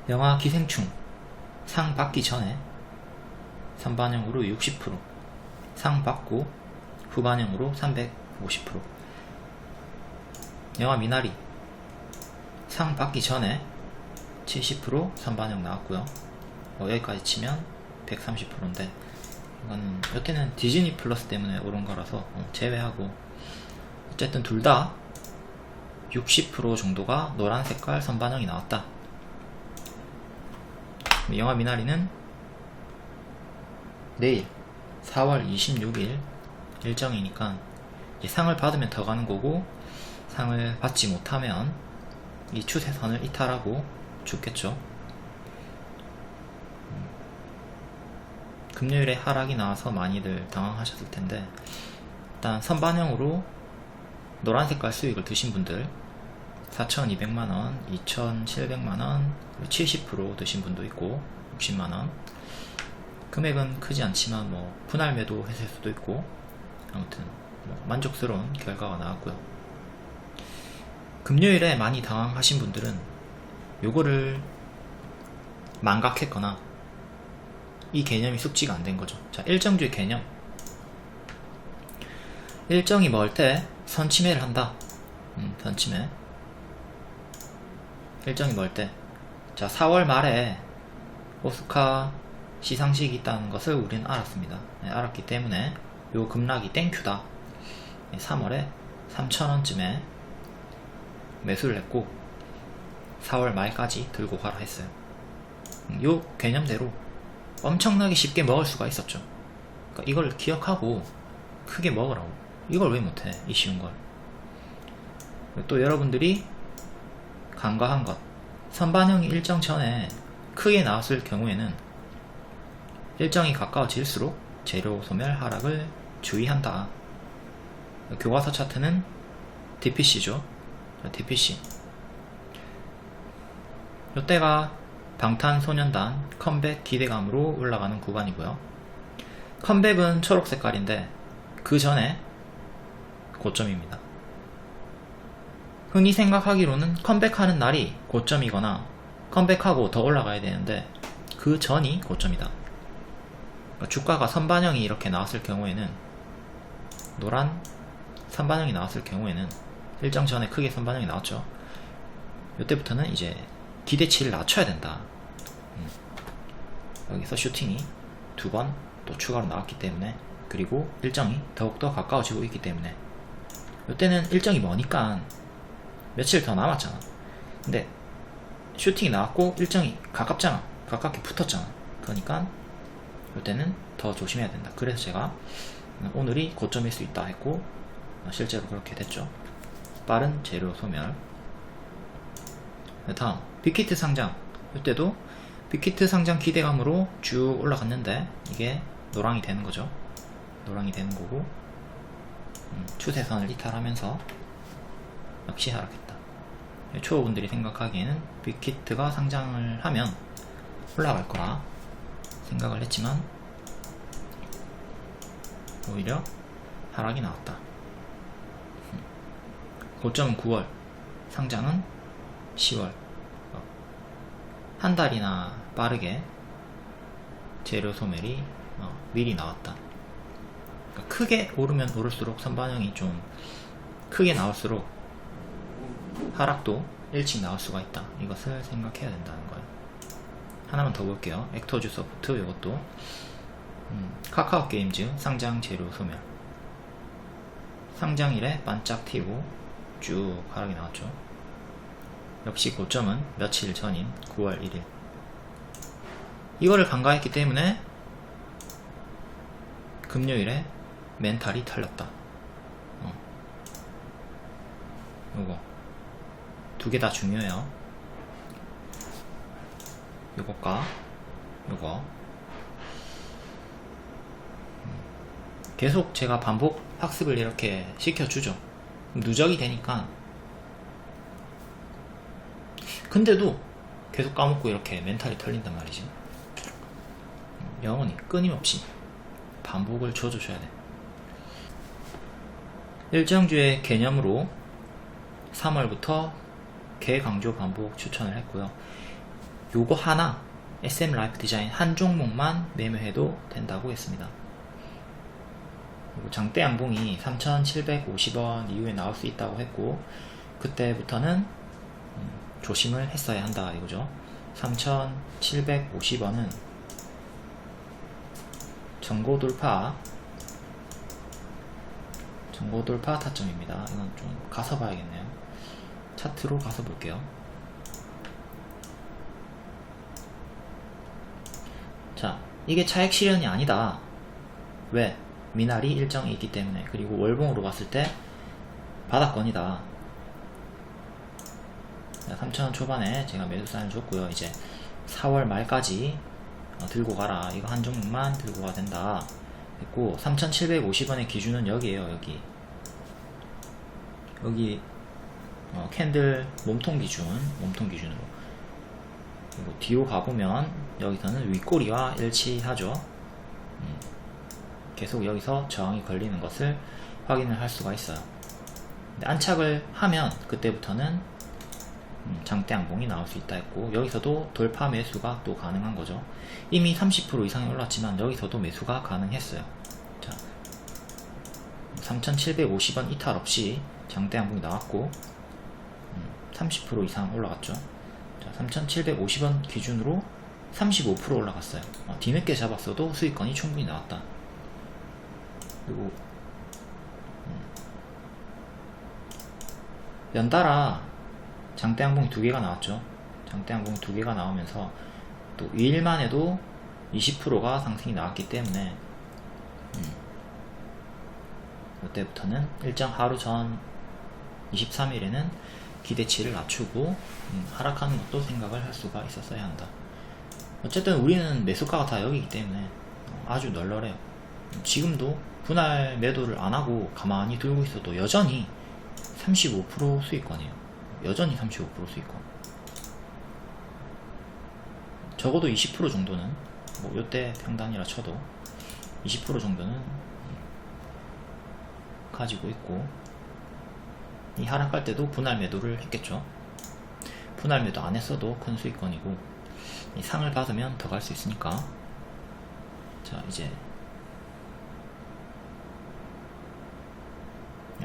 영화 기생충 상 받기 전에 선반영으로 60%, 상 받고 후반영으로 350%. 영화 미나리 상 받기 전에 70% 선반영 나왔고요. 여기까지 치면 130%인데 이건 여태는 디즈니 플러스 때문에 오른 거라서 제외하고, 어쨌든 둘 다 60% 정도가 노란 색깔 선반영이 나왔다. 영화 미나리는 내일 4월 26일 일정이니까 이제 상을 받으면 더 가는 거고, 상을 받지 못하면 이 추세선을 이탈하고 죽겠죠. 금요일에 하락이 나와서 많이들 당황하셨을 텐데, 일단 선반영으로 노란 색깔 수익을 드신 분들 4,200만원, 2,700만원, 70% 드신 분도 있고 60만원. 금액은 크지 않지만 분할 매도 했을 수도 있고, 아무튼 만족스러운 결과가 나왔고요. 금요일에 많이 당황하신 분들은 요거를 망각했거나 이 개념이 숙지가 안 된 거죠. 자, 일정주의 개념. 일정이 멀 때 선침해를 한다. 선침해. 일정이 멀 때. 자, 4월 말에 오스카 시상식이 있다는 것을 우리는 알았습니다. 알았기 때문에 요 급락이 땡큐다. 3월에 3,000원쯤에 매수를 했고 4월 말까지 들고 가라 했어요. 요 개념대로 엄청나게 쉽게 먹을 수가 있었죠. 그러니까 이걸 기억하고 크게 먹으라고. 이걸 왜 못해? 이 쉬운 걸. 또 여러분들이 간과한 것, 선반영이 일정 전에 크게 나왔을 경우에는 일정이 가까워질수록 재료 소멸 하락을 주의한다. 교과서 차트는 DPC죠. DPC. 이때가 방탄소년단 컴백 기대감으로 올라가는 구간이고요. 컴백은 초록 색깔인데 그 전에 고점입니다. 흔히 생각하기로는 컴백하는 날이 고점이거나 컴백하고 더 올라가야 되는데 그 전이 고점이다. 그러니까 주가가 선반영이 이렇게 나왔을 경우에는, 노란 선반영이 나왔을 경우에는 일정 전에 크게 선반영이 나왔죠. 이때부터는 이제 기대치를 낮춰야 된다. 여기서 슈팅이 2번 또 추가로 나왔기 때문에, 그리고 일정이 더욱더 가까워지고 있기 때문에, 이때는 일정이 머니까 며칠 더 남았잖아. 근데 슈팅이 나왔고 일정이 가깝잖아. 가깝게 붙었잖아. 그러니까 이때는 더 조심해야 된다. 그래서 제가 오늘이 고점일 수 있다 했고 실제로 그렇게 됐죠. 빠른 재료 소멸. 다음 빅히트 상장. 이때도 빅히트 상장 기대감으로 쭉 올라갔는데 이게 노랑이 되는 거죠. 노랑이 되는 거고, 추세선을 이탈하면서 역시 하락했다. 초보분들이 생각하기에는 빅히트가 상장을 하면 올라갈 거라 생각을 했지만 오히려 하락이 나왔다. 고점은 9월, 상장은 10월. 한 달이나 빠르게 재료 소멸이 미리 나왔다. 그러니까 크게 오르면 오를수록 선반영이 좀 크게 나올수록 하락도 일찍 나올 수가 있다. 이것을 생각해야 된다는 거예요. 하나만 더 볼게요. 액터즈 소프트, 이것도 카카오 게임즈 상장 재료 소멸. 상장일에 반짝 튀고 쭉 하락이 나왔죠. 역시 고점은 며칠 전인 9월 1일. 이거를 간과했기 때문에 금요일에 멘탈이 털렸다. 요거 두 개 다 중요해요. 요것과 요거 계속 제가 반복 학습을 이렇게 시켜주죠. 누적이 되니까. 근데도 계속 까먹고 이렇게 멘탈이 털린단 말이지. 영원히 끊임없이 반복을 줘줘야 돼. 일정주의 개념으로 3월부터 개강조 반복 추천을 했고요. 요거 하나 SM 라이프 디자인 한 종목만 매매해도 된다고 했습니다. 그리고 장대 양봉이 3,750원 이후에 나올 수 있다고 했고, 그때부터는 조심을 했어야 한다 이거죠. 3,750원은 전고 돌파 타점입니다. 이건 좀 가서 봐야겠네요. 차트로 가서 볼게요. 자, 이게 차익 실현이 아니다. 왜? 미날이 일정이 있기 때문에. 그리고 월봉으로 봤을 때 바닥권이다. 3,000원 초반에 제가 매수 사인을 줬고요. 이제 4월 말까지 들고 가라. 이거 한 종목만 들고 가야 된다 했고, 3,750원의 기준은 여기에요. 여기 캔들 몸통 기준으로. 그리고 뒤로 가보면 여기서는 윗꼬리와 일치하죠. 계속 여기서 저항이 걸리는 것을 확인을 할 수가 있어요. 근데 안착을 하면 그때부터는 장대 양봉이 나올 수 있다 했고, 여기서도 돌파 매수가 또 가능한 거죠. 이미 30% 이상이 올랐지만 여기서도 매수가 가능했어요. 자, 3,750원 이탈 없이 장대 양봉이 나왔고 30% 이상 올라갔죠. 자, 3,750원 기준으로 35% 올라갔어요. 뒤늦게 잡았어도 수익권이 충분히 나왔다. 그리고 연달아 장대 양봉이 2개가 나왔죠. 장대 양봉이 2개가 나오면서 또 2일만 해도 20%가 상승이 나왔기 때문에 그때부터는 일정 하루 전 23일에는 기대치를 낮추고 하락하는 것도 생각을 할 수가 있었어야 한다. 어쨌든 우리는 매수가가 다 여기이기 때문에 아주 널널해요. 지금도 분할 매도를 안하고 가만히 들고 있어도 여전히 35% 수익권이에요. 여전히 35% 수익권. 적어도 20% 정도는 뭐 요때 평단이라 쳐도 20% 정도는 가지고 있고, 이 하락할 때도 분할 매도를 했겠죠. 분할 매도 안 했어도 큰 수익권이고, 이 상을 받으면 더 갈 수 있으니까. 자, 이제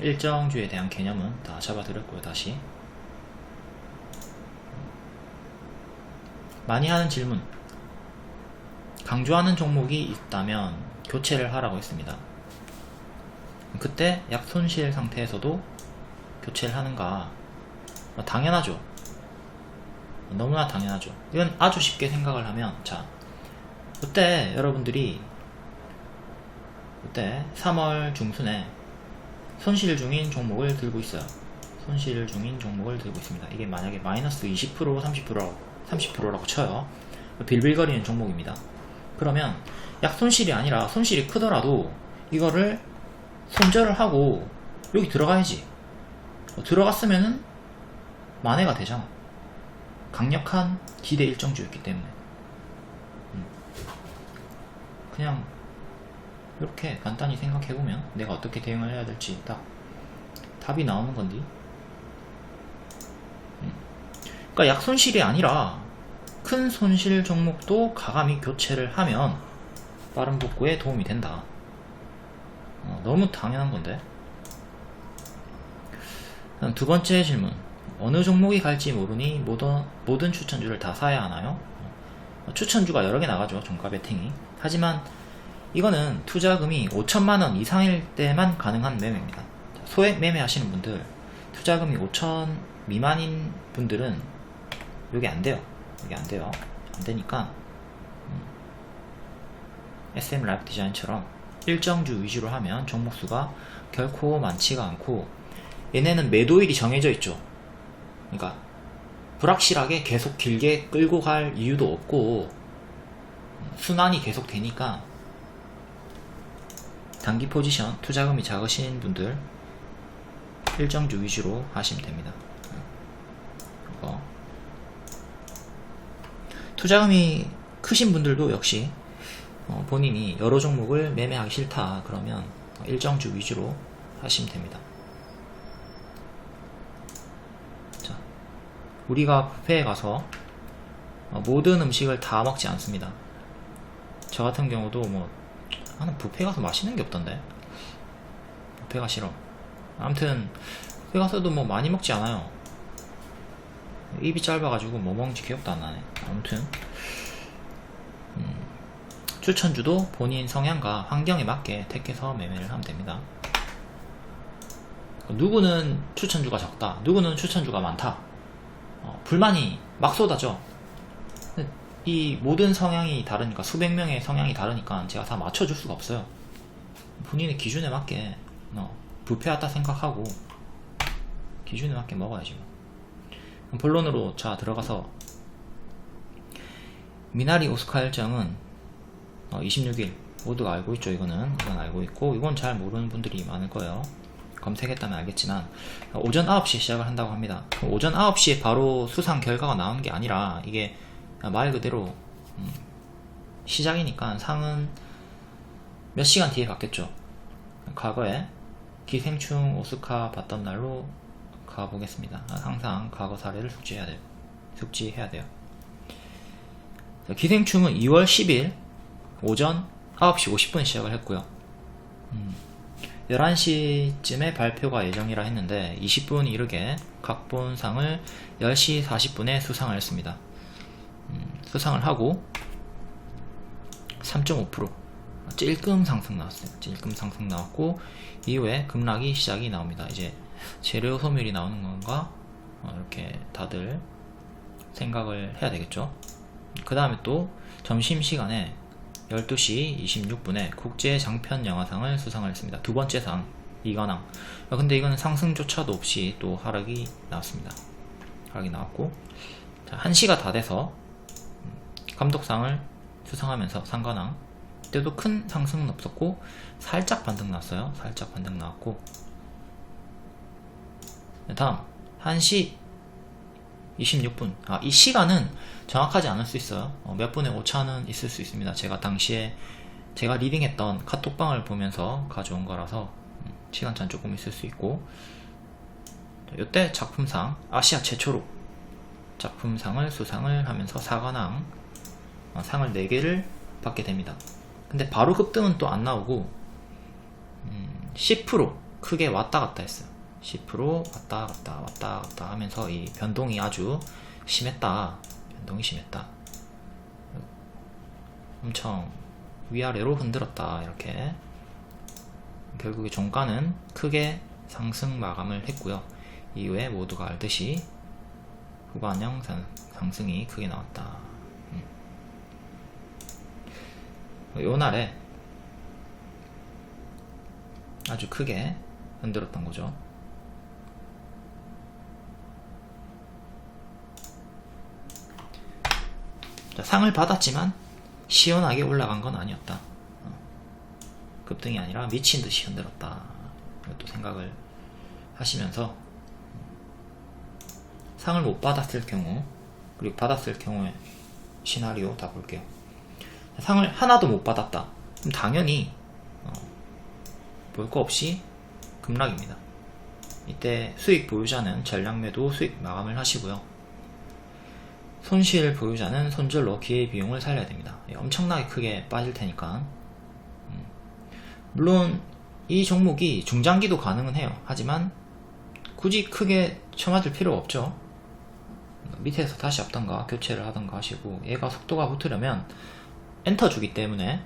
일정주에 대한 개념은 다 잡아드렸고요. 다시 많이 하는 질문, 강조하는 종목이 있다면 교체를 하라고 했습니다. 그때 약 손실 상태에서도 교체를 하는가? 당연하죠. 너무나 당연하죠. 이건 아주 쉽게 생각을 하면, 자, 그때 여러분들이 그때 3월 중순에 손실 중인 종목을 들고 있어요. 손실 중인 종목을 들고 있습니다. 이게 만약에 마이너스 20% 30%라고 쳐요. 빌빌거리는 종목입니다. 그러면 약 손실이 아니라 손실이 크더라도 이거를 손절을 하고 여기 들어가야지. 들어갔으면은 만회가 되잖아. 강력한 기대 일정주였기 때문에. 그냥 이렇게 간단히 생각해보면 내가 어떻게 대응을 해야 될지 딱 답이 나오는 건데. 그러니까 약 손실이 아니라 큰 손실 종목도 가감히 교체를 하면 빠른 복구에 도움이 된다. 너무 당연한 건데. 두 번째 질문, 어느 종목이 갈지 모르니 모든 추천주를 다 사야 하나요? 추천주가 여러 개 나가죠, 종가 베팅이. 하지만 이거는 투자금이 5천만원 이상일 때만 가능한 매매입니다. 소액 매매 하시는 분들, 투자금이 5천 미만인 분들은 요게 안 돼요. 안 되니까 SM 라이프 디자인처럼 일정주 위주로 하면 종목수가 결코 많지가 않고, 얘네는 매도일이 정해져 있죠. 그러니까 불확실하게 계속 길게 끌고 갈 이유도 없고 순환이 계속 되니까 단기 포지션 투자금이 작으신 분들 일정주 위주로 하시면 됩니다. 투자금이 크신 분들도 역시 본인이 여러 종목을 매매하기 싫다 그러면 일정주 위주로 하시면 됩니다. 자, 우리가 뷔페에 가서 모든 음식을 다 먹지 않습니다. 저 같은 경우도 뭐 나는 뷔페 가서 맛있는 게 없던데. 뷔페가 싫어. 아무튼 뷔페 가서도 뭐 많이 먹지 않아요. 입이 짧아가지고 뭐 먹는지 기억도 안 나네. 아무튼 추천주도 본인 성향과 환경에 맞게 택해서 매매를 하면 됩니다. 누구는 추천주가 적다, 누구는 추천주가 많다, 불만이 막 쏟아져. 이 모든 성향이 다르니까, 수백 명의 성향이 다르니까 제가 다 맞춰줄 수가 없어요. 본인의 기준에 맞게 뷔페 왔다 생각하고 기준에 맞게 먹어야지. 그럼 본론으로 자 들어가서, 미나리 오스카 일정은 26일 모두가 알고 있죠. 이건 알고 있고, 이건 잘 모르는 분들이 많을 거예요. 검색했다면 알겠지만 오전 9시에 시작을 한다고 합니다. 오전 9시에 바로 수상 결과가 나오는 게 아니라, 이게 말 그대로 시작이니까 상은 몇 시간 뒤에 받겠죠. 과거에 기생충 오스카 봤던 날로 가보겠습니다. 항상 과거 사례를 숙지해야 돼요. 기생충은 2월 10일 오전 9시 50분에 시작을 했고요. 11시쯤에 발표가 예정이라 했는데 20분 이르게 각본상을 10시 40분에 수상을 했습니다. 수상을 하고 3.5% 찔끔 상승 나왔어요. 찔끔 상승 나왔고, 이후에 급락이 시작이 나옵니다. 이제 재료 소멸이 나오는 건가, 이렇게 다들 생각을 해야 되겠죠. 그 다음에 또 점심시간에 12시 26분에 국제 장편 영화상을 수상을 했습니다. 두 번째 상, 이관왕. 근데 이거는 상승조차도 없이 또 하락이 나왔습니다. 하락이 나왔고, 1시가 다 돼서 감독상을 수상하면서 상관왕, 그때도 큰 상승은 없었고 살짝 반등 났어요. 살짝 반등 나왔고, 다음 1시 26분. 이 시간은 정확하지 않을 수 있어요. 몇 분의 오차는 있을 수 있습니다. 제가 당시에 제가 리딩했던 카톡방을 보면서 가져온 거라서 시간차는 조금 있을 수 있고, 이때 작품상, 아시아 최초로 작품상을 수상을 하면서 사관왕 상을 4개를 받게 됩니다. 근데 바로 급등은 또 안 나오고 10% 크게 왔다 갔다 했어요. 10% 왔다 갔다 하면서 이 변동이 아주 심했다. 변동이 심했다. 엄청 위아래로 흔들었다. 이렇게 결국에 종가는 크게 상승 마감을 했고요. 이후에 모두가 알듯이 후반형 상승이 크게 나왔다. 요날에 아주 크게 흔들었던 거죠. 자, 상을 받았지만 시원하게 올라간 건 아니었다. 급등이 아니라 미친 듯이 흔들었다. 이것도 생각을 하시면서, 상을 못 받았을 경우, 그리고 받았을 경우의 시나리오 다 볼게요. 상을 하나도 못 받았다. 그럼 당연히 볼 거 없이 급락입니다. 이때 수익 보유자는 전량 매도 수익 마감을 하시고요. 손실 보유자는 손절로 기회비용을 살려야 됩니다. 엄청나게 크게 빠질 테니까. 물론 이 종목이 중장기도 가능은 해요. 하지만 굳이 크게 쳐맞을 필요가 없죠. 밑에서 다시 잡던가 교체를 하던가 하시고, 얘가 속도가 붙으려면 엔터 주기 때문에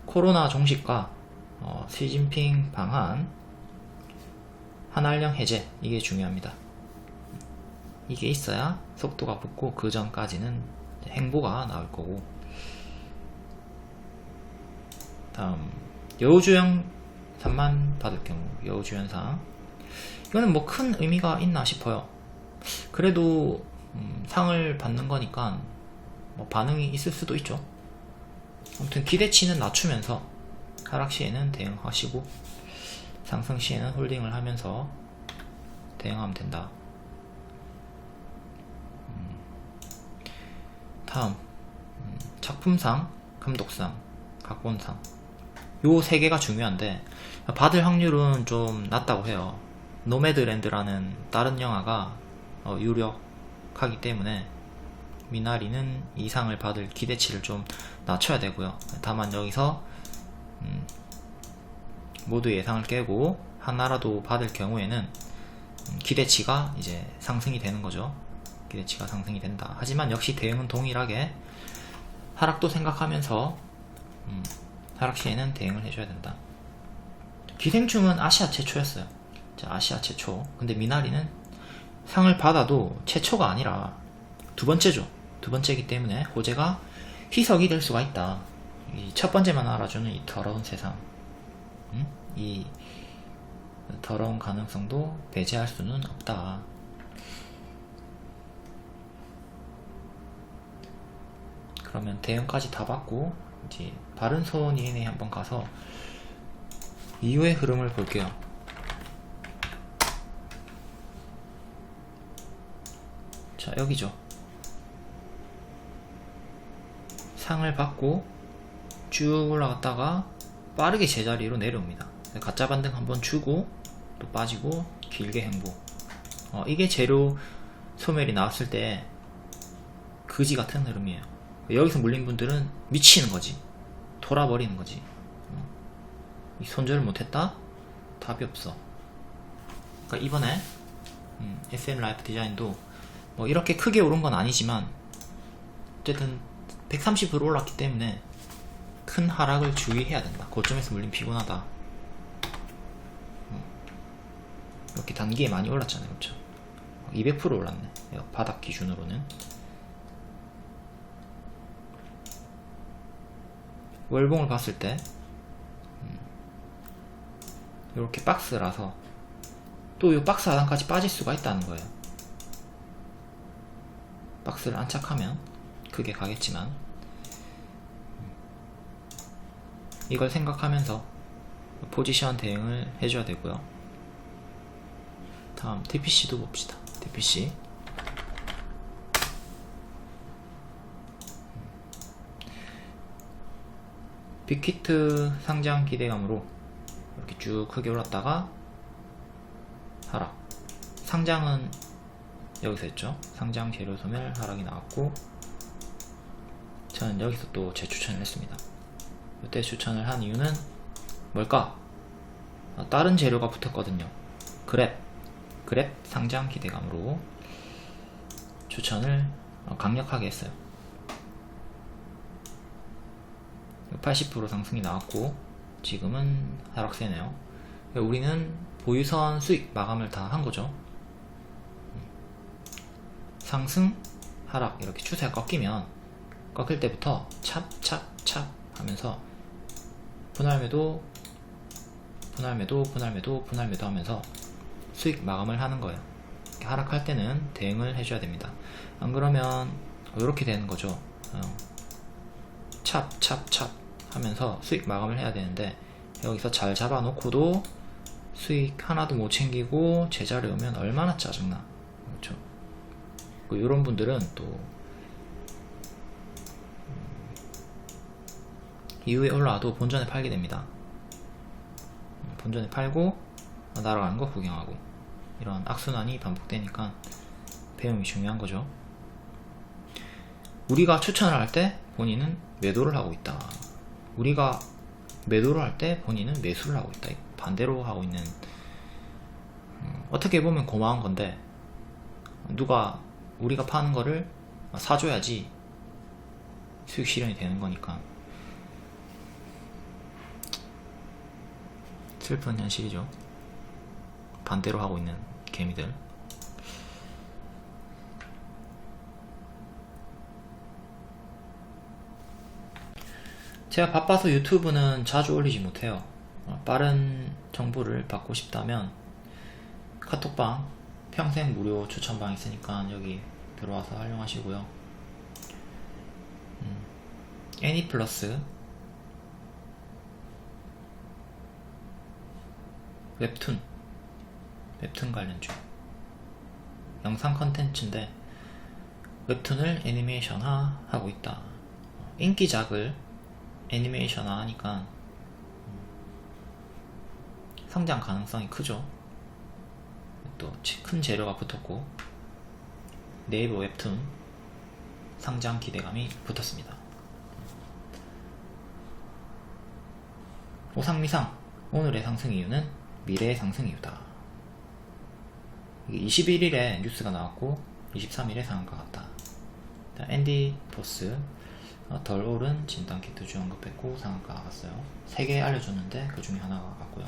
코로나 종식과 시진핑 방한, 한알령 해제, 이게 중요합니다. 이게 있어야 속도가 붙고 그 전까지는 행보가 나올 거고. 다음 여우주연 3만 받을 경우, 여우주연상, 이거는 뭐 큰 의미가 있나 싶어요. 그래도 상을 받는 거니까 뭐 반응이 있을 수도 있죠. 아무튼 기대치는 낮추면서 하락 시에는 대응하시고, 상승 시에는 홀딩을 하면서 대응하면 된다. 다음 작품상, 감독상, 각본상, 요 3개가 중요한데 받을 확률은 좀 낮다고 해요. 노매드랜드라는 다른 영화가 유력하기 때문에 미나리는 이상을 받을 기대치를 좀 낮춰야 되고요. 다만 여기서 모두 예상을 깨고 하나라도 받을 경우에는 기대치가 이제 상승이 되는 거죠. 기대치가 상승이 된다. 하지만 역시 대응은 동일하게 하락도 생각하면서 하락 시에는 대응을 해줘야 된다. 기생충은 아시아 최초였어요. 자, 아시아 최초. 근데 미나리는 상을 받아도 최초가 아니라 두 번째죠. 두 번째이기 때문에 호재가 희석이 될 수가 있다. 이 첫 번째만 알아주는 이 더러운 세상, 이 더러운 가능성도 배제할 수는 없다. 그러면 대응까지 다 받고 이제 바른손 ENA 한번 가서 이후의 흐름을 볼게요. 자, 여기죠. 상을 받고 쭉 올라갔다가 빠르게 제자리로 내려옵니다. 가짜 반등 한번 주고 또 빠지고 길게 행보. 이게 재료 소멸이 나왔을 때 그지 같은 흐름이에요. 여기서 물린 분들은 미치는 거지, 돌아버리는 거지. 이 손절을 못했다? 답이 없어. 그러니까 이번에 SM 라이프 디자인도 뭐 이렇게 크게 오른 건 아니지만 어쨌든 130% 올랐기 때문에 큰 하락을 주의해야 된다. 고점에서 물린 피곤하다. 이렇게 단기에 많이 올랐잖아요, 그렇죠? 200% 올랐네. 바닥 기준으로는. 월봉을 봤을 때 이렇게 박스라서 또 이 박스 하단까지 빠질 수가 있다는 거예요. 박스를 안착하면 크게 가겠지만 이걸 생각하면서 포지션 대응을 해줘야 되고요. 다음 TPC도 봅시다. TPC 빅히트 상장 기대감으로 이렇게 쭉 크게 올랐다가 하락. 상장은 여기서 했죠. 상장 재료 소멸 하락이 나왔고, 저는 여기서 또 재추천을 했습니다. 이때 추천을 한 이유는 뭘까? 다른 재료가 붙었거든요. 그랩 상장 기대감으로 추천을 강력하게 했어요. 80% 상승이 나왔고 지금은 하락세네요. 우리는 보유선 수익 마감을 다 한 거죠. 상승, 하락 이렇게 추세가 꺾이면 꺾일 때부터 찹찹찹 하면서 분할매도 하면서 수익 마감을 하는 거예요. 하락할 때는 대응을 해줘야 됩니다. 안 그러면 이렇게 되는 거죠. 찹찹찹 하면서 수익 마감을 해야 되는데 여기서 잘 잡아놓고도 수익 하나도 못 챙기고 제자리 오면 얼마나 짜증나. 그렇죠. 이런 분들은 또 이후에 올라와도 본전에 팔게 됩니다. 본전에 팔고 날아가는 거 구경하고, 이런 악순환이 반복되니까 배움이 중요한 거죠. 우리가 추천을 할 때 본인은 매도를 하고 있다. 우리가 매도를 할 때 본인은 매수를 하고 있다. 반대로 하고 있는, 어떻게 보면 고마운 건데 누가 우리가 파는 거를 사줘야지 수익 실현이 되는 거니까 슬픈 현실이죠. 반대로 하고 있는 개미들. 제가 바빠서 유튜브는 자주 올리지 못해요. 빠른 정보를 받고 싶다면 카톡방 평생 무료 추천방 있으니까 여기 들어와서 활용하시고요. 애니플러스 웹툰 관련주 영상 컨텐츠인데 웹툰을 애니메이션화 하고 있다. 인기작을 애니메이션화 하니까 성장 가능성이 크죠. 또 큰 재료가 붙었고, 네이버 웹툰 상장 기대감이 붙었습니다. 오상미상, 오늘의 상승 이유는 미래의 상승 이유다. 이게 21일에 뉴스가 나왔고 23일에 상한가 같다. 앤디 포스, 덜 오른 진단키트 주원급 뺐고 상한가 갔어요. 3개 알려줬는데 그 중에 하나가 갔고요.